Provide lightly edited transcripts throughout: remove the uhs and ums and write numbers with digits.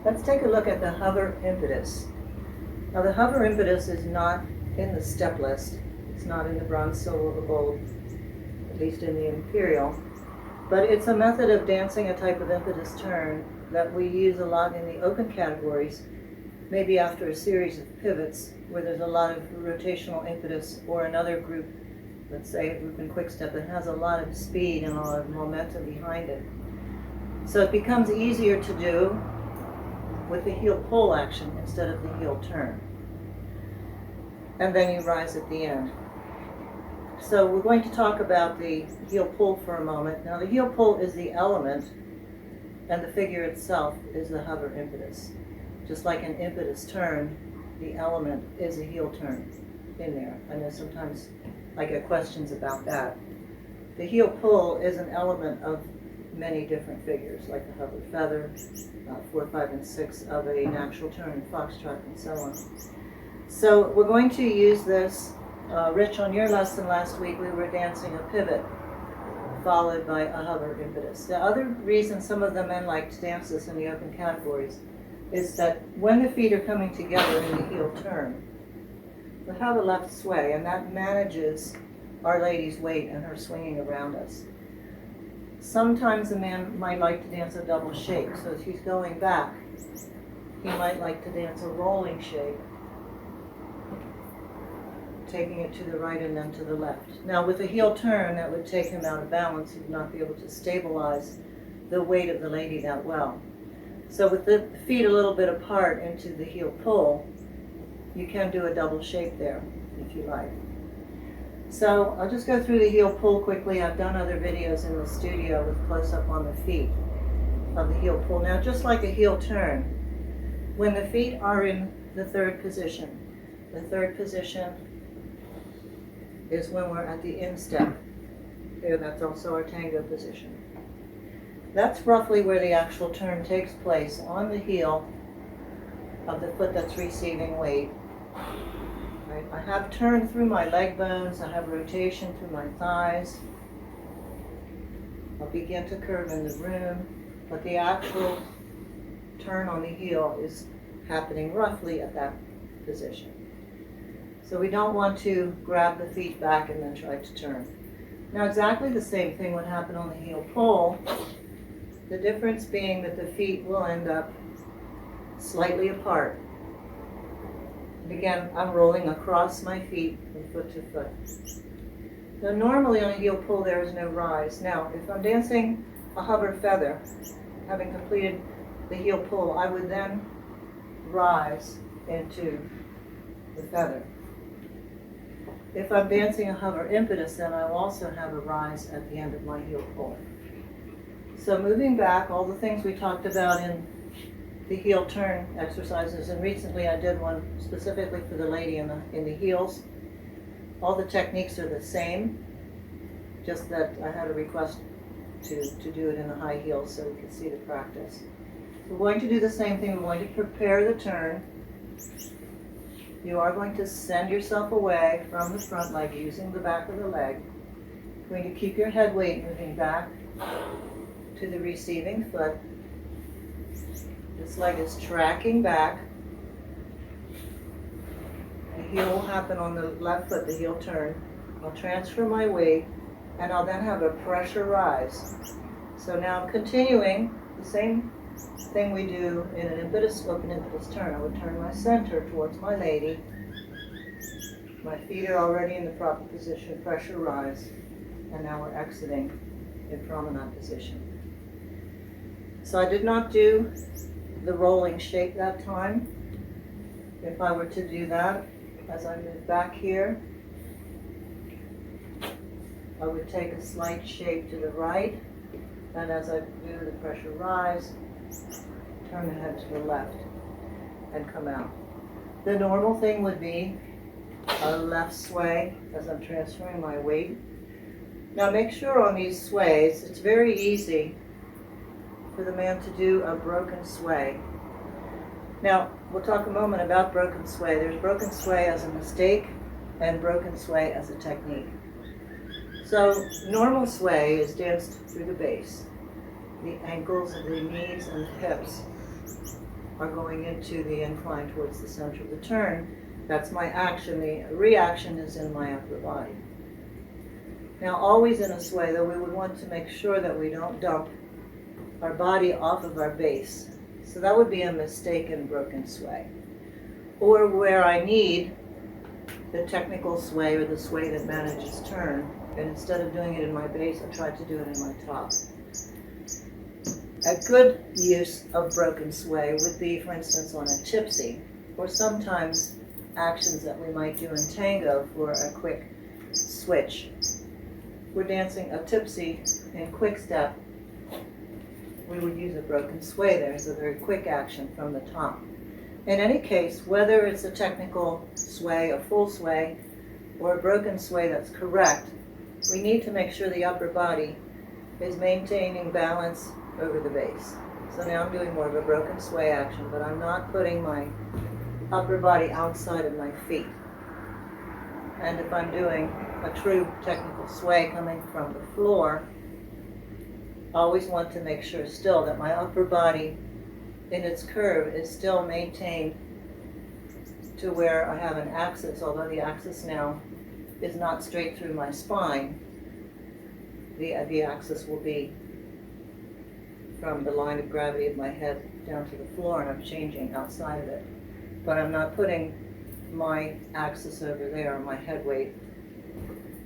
Let's take a look at the Hover Impetus. Now the Hover Impetus is not in the step list. It's not in the bronze, silver, or gold, at least in the imperial. But it's a method of dancing a type of impetus turn that we use a lot in the open categories, maybe after a series of pivots where there's a lot of rotational impetus, or another group, let's say a group in quickstep, that has a lot of speed and a lot of momentum behind it. So it becomes easier to do with the heel pull action instead of the heel turn. And then you rise at the end. So we're going to talk about the heel pull for a moment. Now the heel pull is the element, and the figure itself is the hover impetus. Just like an impetus turn, the element is a heel turn in there. I know sometimes I get questions about that. The heel pull is an element of many different figures, like the hover feather, 4, 5, and 6 of a natural turn, foxtrot, and so on. So we're going to use this. Rich, on your lesson last week, we were dancing a pivot followed by a hover impetus. The other reason some of the men like to dance this in the open categories is that when the feet are coming together in the heel turn, we have a left sway, and that manages Our Lady's weight and her swinging around us. Sometimes a man might like to dance a double shake, so if he's going back, he might like to dance a rolling shake, taking it to the right and then to the left. Now with a heel turn, that would take him out of balance. He would not be able to stabilize the weight of the lady that well. So with the feet a little bit apart into the heel pull, you can do a double shake there, if you like. So I'll just go through the heel pull quickly. I've done other videos in the studio with close-up on the feet of the heel pull. Now just like a heel turn, when the feet are in the third position is when we're at the instep. There, that's also our tango position. That's roughly where the actual turn takes place, on the heel of the foot that's receiving weight. Right. I have turn through my leg bones, I have rotation through my thighs. I'll begin to curve in the room, but the actual turn on the heel is happening roughly at that position. So we don't want to grab the feet back and then try to turn. Now exactly the same thing would happen on the heel pull, the difference being that the feet will end up slightly apart. And again, I'm rolling across my feet from foot to foot. Now normally on a heel pull there is no rise. Now if I'm dancing a hover feather, having completed the heel pull, I would then rise into the feather. If I'm dancing a hover impetus, then I'll also have a rise at the end of my heel pull. So moving back, all the things we talked about in the heel turn exercises, and recently I did one specifically for the lady in the heels. All the techniques are the same, just that I had a request to do it in the high heels so we could see the practice. We're going to do the same thing. We're going to prepare the turn. You are going to send yourself away from the front leg using the back of the leg. You're going to keep your head weight moving back to the receiving foot. This leg is tracking back. The heel will happen on the left foot, the heel turn. I'll transfer my weight, and I'll then have a pressure rise. So now I'm continuing the same thing we do in an impetus, open impetus turn. I would turn my center towards my lady. My feet are already in the proper position, pressure rise, and now we're exiting in promenade position. So I did not do the rolling shake that time. If I were to do that, as I move back here, I would take a slight shake to the right, and as I do the pressure rise, turn the head to the left and come out. The normal thing would be a left sway as I'm transferring my weight. Now make sure on these sways, it's very easy for the man to do a broken sway. Now, we'll talk a moment about broken sway. There's broken sway as a mistake and broken sway as a technique. So normal sway is danced through the base, the ankles and the knees and the hips. are going into the incline towards the center of the turn. That's my action. The reaction is in my upper body. Now, always in a sway, though, we would want to make sure that we don't dump our body off of our base. So that would be a mistaken broken sway. Or where I need the technical sway or the sway that manages turn, and instead of doing it in my base, I try to do it in my top. A good use of broken sway would be, for instance, on a tipsy, or sometimes actions that we might do in tango for a quick switch. We're dancing a tipsy in quickstep. We would use a broken sway there as a very quick action from the top. In any case, whether it's a technical sway, a full sway, or a broken sway that's correct, we need to make sure the upper body is maintaining balance over the base. So now I'm doing more of a broken sway action, but I'm not putting my upper body outside of my feet. And if I'm doing a true technical sway coming from the floor, I always want to make sure still that my upper body in its curve is still maintained to where I have an axis, although the axis now is not straight through my spine. The axis will be from the line of gravity of my head down to the floor, and I'm changing outside of it. But I'm not putting my axis over there, my head weight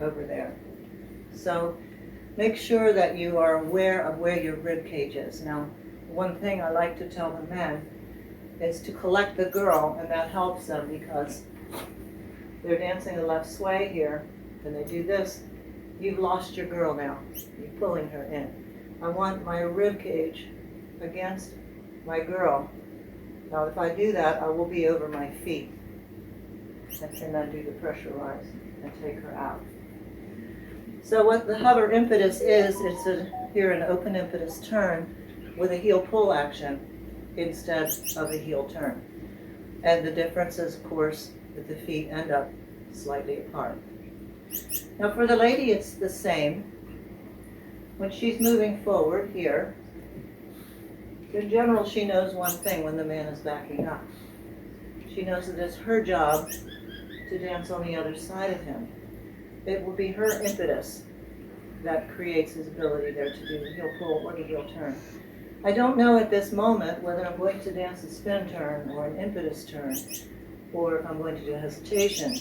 over there. So make sure that you are aware of where your rib cage is. Now, one thing I like to tell the men is to collect the girl, and that helps them because they're dancing a left sway here, and they do this. You've lost your girl now. You're pulling her in. I want my rib cage against my girl. Now, if I do that, I will be over my feet. I can then do the pressure rise and take her out. So what the hover impetus is, it's here an open impetus turn with a heel pull action instead of a heel turn. And the difference is, of course, that the feet end up slightly apart. Now for the lady, it's the same. When she's moving forward here, in general, she knows one thing when the man is backing up. She knows that it's her job to dance on the other side of him. It will be her impetus that creates his ability there to do the heel pull or the heel turn. I don't know at this moment whether I'm going to dance a spin turn or an impetus turn, or if I'm going to do a hesitation.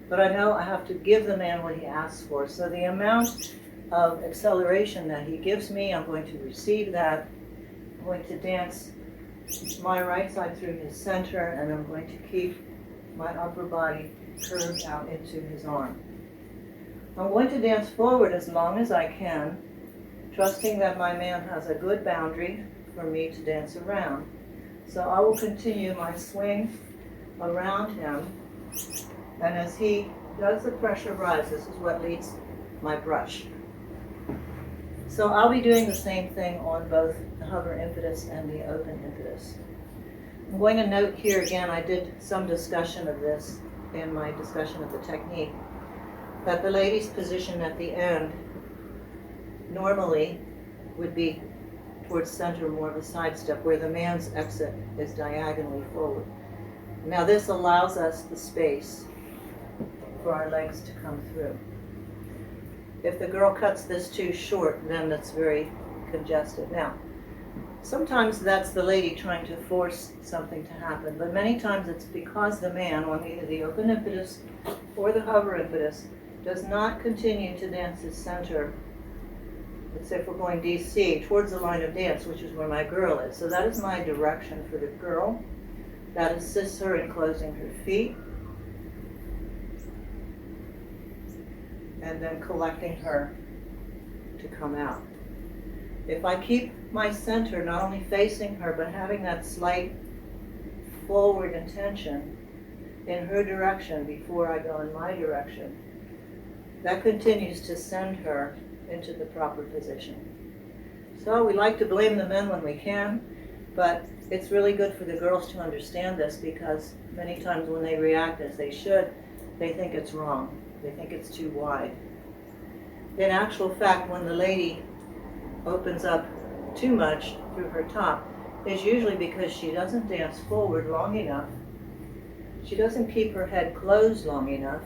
But I know I have to give the man what he asks for. So the amount of acceleration that he gives me, I'm going to receive that. I'm going to dance my right side through his center, and I'm going to keep my upper body curved out into his arm. I'm going to dance forward as long as I can, trusting that my man has a good boundary for me to dance around. So I will continue my swing around him, and as he does the pressure rise, this is what leads my brush. So I'll be doing the same thing on both the hover impetus and the open impetus. I'm going to note here again, I did some discussion of this in my discussion of the technique, that the lady's position at the end normally would be towards center, more of a side step, where the man's exit is diagonally forward. Now this allows us the space for our legs to come through. If the girl cuts this too short, then that's very congested. Now, sometimes that's the lady trying to force something to happen, but many times it's because the man on either the open impetus or the hover impetus does not continue to dance his center. Let's say if we're going DC, towards the line of dance, which is where my girl is. So that is my direction for the girl. That assists her in closing her feet and then collecting her to come out. If I keep my center not only facing her, but having that slight forward intention in her direction before I go in my direction, that continues to send her into the proper position. So we like to blame the men when we can, but it's really good for the girls to understand this, because many times when they react as they should, they think it's wrong. They think it's too wide. In actual fact, when the lady opens up too much through her top, is usually because she doesn't dance forward long enough. She doesn't keep her head closed long enough.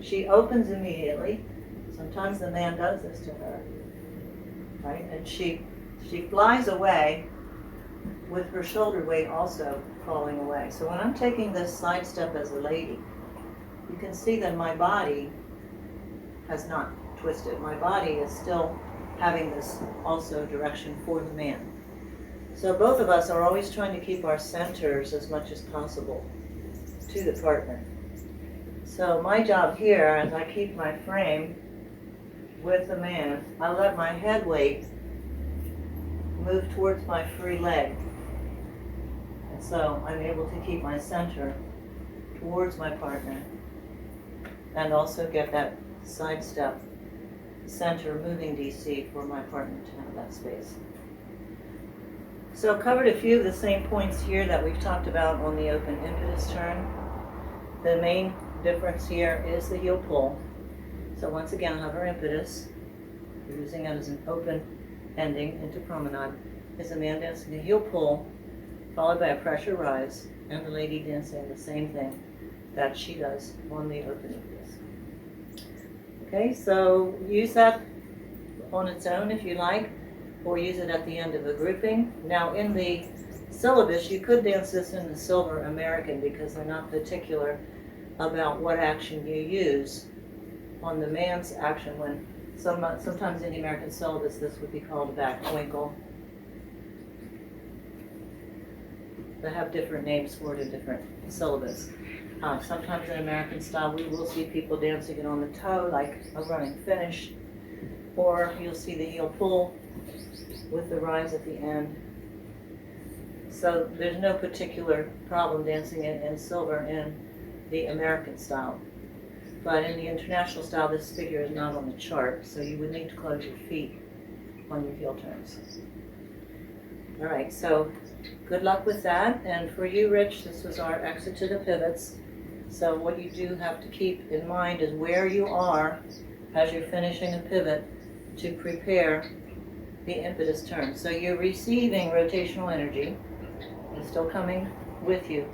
She opens immediately. Sometimes the man does this to her, right? And she flies away with her shoulder weight also falling away. So when I'm taking this side step as a lady, you can see that my body has not twisted. My body is still having this also direction for the man. So both of us are always trying to keep our centers as much as possible to the partner. So my job here, as I keep my frame with the man, I let my head weight move towards my free leg. And so I'm able to keep my center towards my partner and also get that side step center moving DC for my partner to have that space. So I've covered a few of the same points here that we've talked about on the open impetus turn. The main difference here is the heel pull. So once again, hover impetus, using it as an open ending into promenade, is a man dancing a heel pull, followed by a pressure rise, and the lady dancing the same thing that she does on the open impetus. Okay, so use that on its own if you like, or use it at the end of a grouping. Now in the syllabus, you could dance this in the Silver American because they're not particular about what action you use on the man's action. When sometimes in the American syllabus this would be called a back twinkle. They have different names for it in different syllabus. Sometimes in American style we will see people dancing it on the toe like a running finish, or you'll see the heel pull with the rise at the end. So there's no particular problem dancing it in silver in the American style. But in the international style, this figure is not on the chart, so you would need to close your feet on your heel turns. All right, so good luck with that. And for you, Rich, this was our exit to the pivots. So what you do have to keep in mind is where you are as you're finishing a pivot to prepare the impetus turn. So you're receiving rotational energy. It's still coming with you,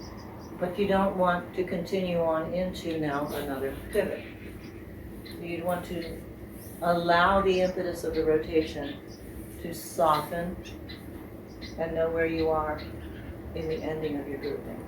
but you don't want to continue on into now another pivot. You'd want to allow the impetus of the rotation to soften and know where you are in the ending of your grouping.